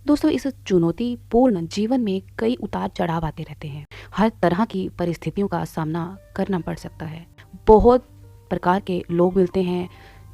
दोस्तों, इस चुनौतीपूर्ण जीवन में कई उतार चढ़ाव आते रहते हैं। हर तरह की परिस्थितियों का सामना करना पड़ सकता है। बहुत प्रकार के लोग मिलते हैं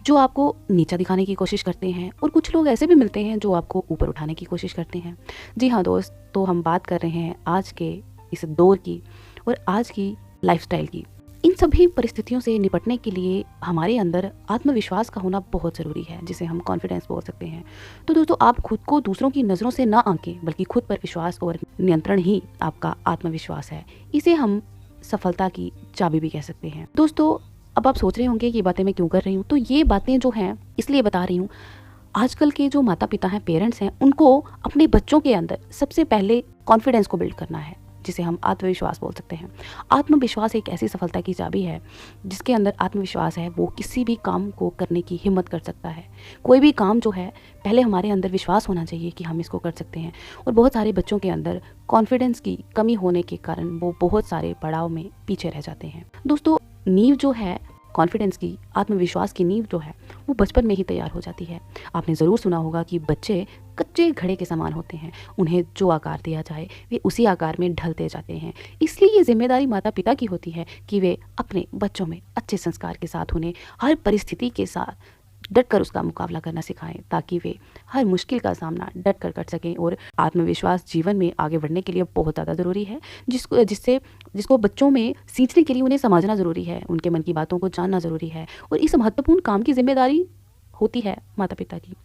जो आपको नीचा दिखाने की कोशिश करते हैं, और कुछ लोग ऐसे भी मिलते हैं जो आपको ऊपर उठाने की कोशिश करते हैं। जी हाँ दोस्त, तो हम बात कर रहे हैं आज के इस दौर की और आज की लाइफस्टाइल की। इन सभी परिस्थितियों से निपटने के लिए हमारे अंदर आत्मविश्वास का होना बहुत ज़रूरी है, जिसे हम कॉन्फिडेंस बोल सकते हैं। तो दोस्तों, आप खुद को दूसरों की नज़रों से ना आंकें, बल्कि खुद पर विश्वास और नियंत्रण ही आपका आत्मविश्वास है। इसे हम सफलता की चाबी भी कह सकते हैं। दोस्तों, अब आप सोच रहे होंगे ये बातें मैं क्यों कर रही हूँ। तो ये बातें जो हैं इसलिए बता रही हूँ, आजकल के जो माता पिता हैं, पेरेंट्स हैं, उनको अपने बच्चों के अंदर सबसे पहले कॉन्फिडेंस को बिल्ड करना है, जिसे हम आत्मविश्वास बोल सकते हैं। आत्मविश्वास एक ऐसी सफलता की चाबी है, जिसके अंदर आत्मविश्वास है वो किसी भी काम को करने की हिम्मत कर सकता है। कोई भी काम जो है, पहले हमारे अंदर विश्वास होना चाहिए कि हम इसको कर सकते हैं। और बहुत सारे बच्चों के अंदर कॉन्फिडेंस की कमी होने के कारण वो बहुत सारे पड़ाव में पीछे रह जाते हैं। दोस्तों, नींव जो है कॉन्फिडेंस की, आत्मविश्वास की नींव जो है, वो बचपन में ही तैयार हो जाती है। आपने ज़रूर सुना होगा कि बच्चे कच्चे घड़े के समान होते हैं। उन्हें जो आकार दिया जाए वे उसी आकार में ढलते जाते हैं। इसलिए ये जिम्मेदारी माता पिता की होती है कि वे अपने बच्चों में अच्छे संस्कार के साथ उन्हें हर परिस्थिति के साथ डट कर उसका मुकाबला करना सिखाएं, ताकि वे हर मुश्किल का सामना डट कर सकें। और आत्मविश्वास जीवन में आगे बढ़ने के लिए बहुत ज़्यादा ज़रूरी है, जिसको बच्चों में सींचने के लिए उन्हें समझना ज़रूरी है, उनके मन की बातों को जानना ज़रूरी है। और इस महत्वपूर्ण काम की जिम्मेदारी होती है माता पिता की।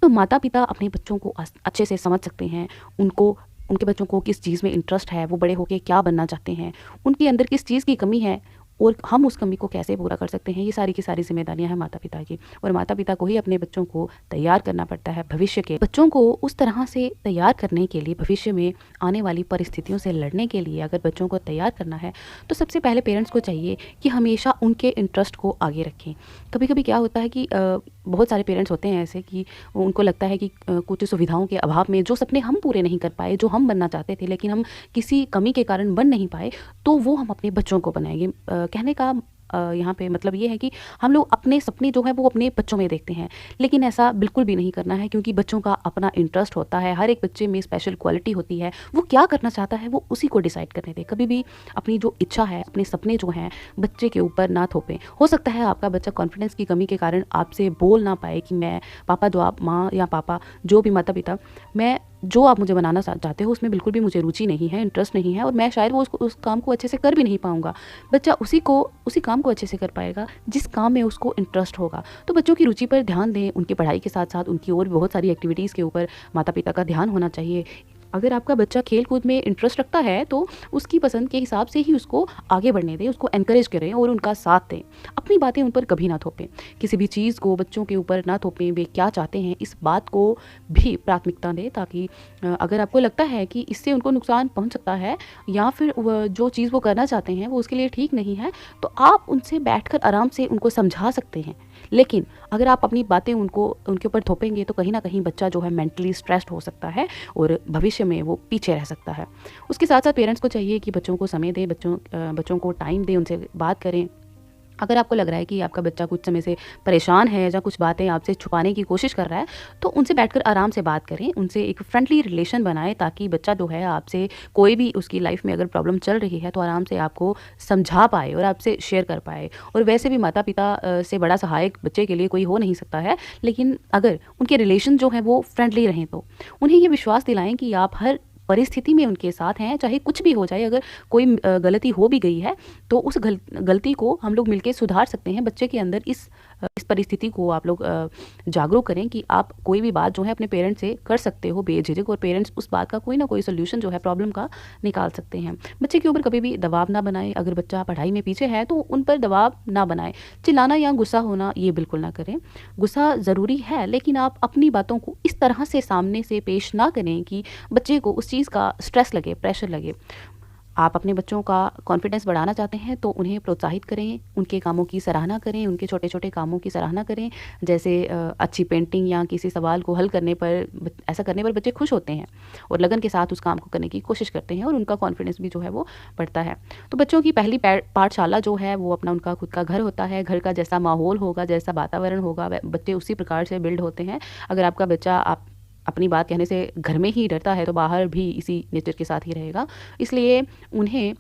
तो माता पिता अपने बच्चों को अच्छे से समझ सकते हैं, उनके बच्चों को किस चीज़ में इंटरेस्ट है, वो बड़े होकर क्या बनना चाहते हैं, उनके अंदर किस चीज़ की कमी है और हम उस कमी को कैसे पूरा कर सकते हैं। ये सारी की सारी जिम्मेदारियां हैं माता पिता की। और माता पिता को ही अपने बच्चों को तैयार करना पड़ता है भविष्य के बच्चों को उस तरह से तैयार करने के लिए, भविष्य में आने वाली परिस्थितियों से लड़ने के लिए अगर बच्चों को तैयार करना है, तो सबसे पहले पेरेंट्स को चाहिए कि हमेशा उनके इंटरेस्ट को आगे रखें। कभी कभी क्या होता है कि बहुत सारे पेरेंट्स होते हैं ऐसे कि उनको लगता है कि कुछ सुविधाओं के अभाव में जो सपने हम पूरे नहीं कर पाए, जो हम बनना चाहते थे लेकिन हम किसी कमी के कारण बन नहीं पाए, तो वो हम अपने बच्चों को बनाएंगे। कहने का यहाँ पे मतलब ये है कि हम लोग अपने सपने जो है वो अपने बच्चों में देखते हैं, लेकिन ऐसा बिल्कुल भी नहीं करना है, क्योंकि बच्चों का अपना इंटरेस्ट होता है। हर एक बच्चे में स्पेशल क्वालिटी होती है, वो क्या करना चाहता है वो उसी को डिसाइड करने दें। कभी भी अपनी जो इच्छा है, अपने सपने जो हैं, बच्चे के ऊपर ना थोपें। हो सकता है आपका बच्चा कॉन्फिडेंस की कमी के कारण आपसे बोल ना पाए कि मैं पापा, जो आप माँ या पापा, जो भी माता पिता, मैं जो आप मुझे बनाना चाहते हो उसमें बिल्कुल भी मुझे रुचि नहीं है, इंटरेस्ट नहीं है, और मैं शायद वो उस काम को अच्छे से कर भी नहीं पाऊंगा। बच्चा उसी काम को अच्छे से कर पाएगा जिस काम में उसको इंटरेस्ट होगा। तो बच्चों की रुचि पर ध्यान दें, उनकी पढ़ाई के साथ साथ उनकी और भी बहुत सारी एक्टिविटीज़ के ऊपर माता पिता का ध्यान होना चाहिए। अगर आपका बच्चा खेल कूद में इंटरेस्ट रखता है तो उसकी पसंद के हिसाब से ही उसको आगे बढ़ने दें, उसको एनकरेज करें और उनका साथ दें। अपनी बातें उन पर कभी ना थोपें, किसी भी चीज़ को बच्चों के ऊपर ना थोपें। वे क्या चाहते हैं इस बात को भी प्राथमिकता दें, ताकि अगर आपको लगता है कि इससे उनको नुकसान पहुंच सकता है या फिर जो चीज़ वो करना चाहते हैं वो उसके लिए ठीक नहीं है, तो आप उनसे बैठकर आराम से उनको समझा सकते हैं। लेकिन अगर आप अपनी बातें उनके ऊपर थोपेंगे तो कहीं ना कहीं बच्चा जो है मेंटली स्ट्रेस्ड हो सकता है और भविष्य में वो पीछे रह सकता है। उसके साथ साथ पेरेंट्स को चाहिए कि बच्चों को समय दें, बच्चों को टाइम दें, उनसे बात करें। अगर आपको लग रहा है कि आपका बच्चा कुछ समय से परेशान है या कुछ बातें आपसे छुपाने की कोशिश कर रहा है, तो उनसे बैठकर आराम से बात करें, उनसे एक फ्रेंडली रिलेशन बनाएं, ताकि बच्चा जो है आपसे, कोई भी उसकी लाइफ में अगर प्रॉब्लम चल रही है तो आराम से आपको समझा पाए और आपसे शेयर कर पाए। और वैसे भी माता पिता से बड़ा सहायक बच्चे के लिए कोई हो नहीं सकता है, लेकिन अगर उनके रिलेशन जो है वो फ्रेंडली रहें तो उन्हें ये विश्वास दिलाएं कि आप हर परिस्थिति में उनके साथ हैं, चाहे कुछ भी हो जाए। अगर कोई गलती हो भी गई है तो उस गलती को हम लोग मिलकर सुधार सकते हैं। बच्चे के अंदर इस परिस्थिति को आप लोग जागरूक करें कि आप कोई भी बात जो है अपने पेरेंट्स से कर सकते हो बेझिझक, और पेरेंट्स उस बात का कोई ना कोई सोल्यूशन जो है प्रॉब्लम का निकाल सकते हैं। बच्चे के ऊपर कभी भी दबाव ना बनाएं। अगर बच्चा पढ़ाई में पीछे है तो उन पर दबाव ना बनाएं। चिल्लाना या गुस्सा होना ये बिल्कुल ना करें। गुस्सा ज़रूरी है, लेकिन आप अपनी बातों को इस तरह से सामने से पेश ना करें कि बच्चे को उस चीज़ का स्ट्रेस लगे, प्रेशर लगे। आप अपने बच्चों का कॉन्फिडेंस बढ़ाना चाहते हैं तो उन्हें प्रोत्साहित करें, उनके कामों की सराहना करें, उनके छोटे छोटे कामों की सराहना करें। जैसे अच्छी पेंटिंग या किसी सवाल को हल करने पर, ऐसा करने पर बच्चे खुश होते हैं और लगन के साथ उस काम को करने की कोशिश करते हैं और उनका कॉन्फिडेंस भी जो है वो बढ़ता है। तो बच्चों की पहली पाठशाला जो है वो उनका खुद का घर होता है। घर का जैसा माहौल होगा, जैसा वातावरण होगा, बच्चे उसी प्रकार से बिल्ड होते हैं। अगर आपका बच्चा अपनी बात कहने से घर में ही डरता है तो बाहर भी इसी नेचर के साथ ही रहेगा। इसलिए उन्हें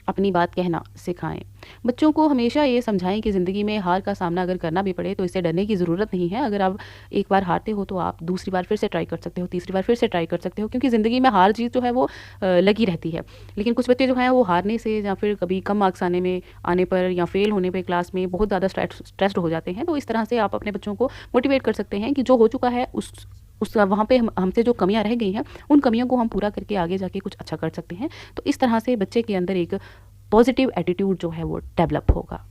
अपनी बात कहना सिखाएं। बच्चों को हमेशा ये समझाएं कि ज़िंदगी में हार का सामना अगर करना भी पड़े तो इससे डरने की ज़रूरत नहीं है। अगर आप एक बार हारते हो तो आप दूसरी बार फिर से ट्राई कर सकते हो, तीसरी बार फिर से ट्राई कर सकते हो, क्योंकि ज़िंदगी में हार जीत जो है वो लगी रहती है। लेकिन कुछ बच्चे जो हैं वो हारने से या फिर कभी कम मार्क्स आने पर या फेल होने पर क्लास में बहुत ज़्यादा स्ट्रेस्ड हो जाते हैं। तो इस तरह से आप अपने बच्चों को मोटिवेट कर सकते हैं कि जो हो चुका है उस वहाँ पे हमसे जो कमियाँ रह गई हैं उन कमियों को हम पूरा करके आगे जाके कुछ अच्छा कर सकते हैं। तो इस तरह से बच्चे के अंदर एक पॉजिटिव एटीट्यूड जो है वो डेवलप होगा।